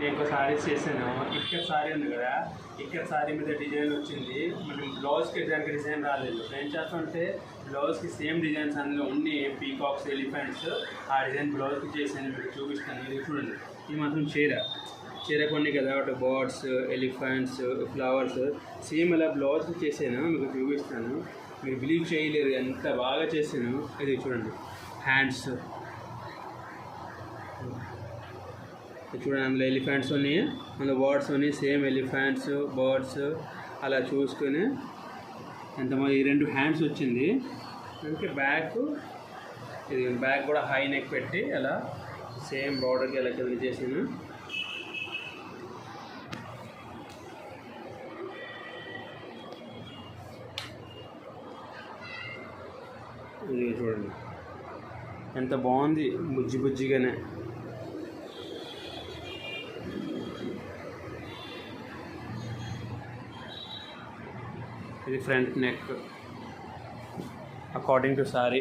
నేను ఇంకో సారీస్ చేశాను. ఇక్కడ సారీ ఉంది కదా, ఇక్కడ సారీ మీద డిజైన్ వచ్చింది. మనం బ్లౌజ్కి దానికి డిజైన్ రాలేదు. ఏం చేస్తామంటే బ్లౌజ్కి సేమ్ డిజైన్స్ అందులో ఉన్నాయి, పీకాక్స్, ఎలిఫెంట్స్. ఆ డిజైన్ బ్లౌజ్కి చేశాను, మీకు చూపిస్తాను. ఇది చూడండి, ఇది మాత్రం చీర కొన్ని కదా, ఒకటి బర్డ్స్, ఎలిఫెంట్స్, ఫ్లవర్స్ సేమ్ ఇలా బ్లౌజ్కి చేశాను, మీకు చూపిస్తాను. మీరు బిలీవ్ చేయలేరు ఎంత బాగా చేశాను. ఇది చూడండి, హ్యాండ్స్ చూడండి, అందులో ఎలిఫెంట్స్ ఉన్నాయి, అందులో బర్డ్స్ ఉన్నాయి. సేమ్ ఎలిఫెంట్స్, బర్డ్స్ అలా చూసుకొని ఎంతమంది ఈ 2 హ్యాండ్స్ వచ్చింది. అందుకే బ్యాక్, ఇది బ్యాక్ కూడా హై నెక్ పెట్టి అలా సేమ్ బార్డర్కి ఎలా కింద చేసాను. ఇది చూడండి ఎంత బాగుంది, బుజ్జిగానే. ఇది front neck according to sorry.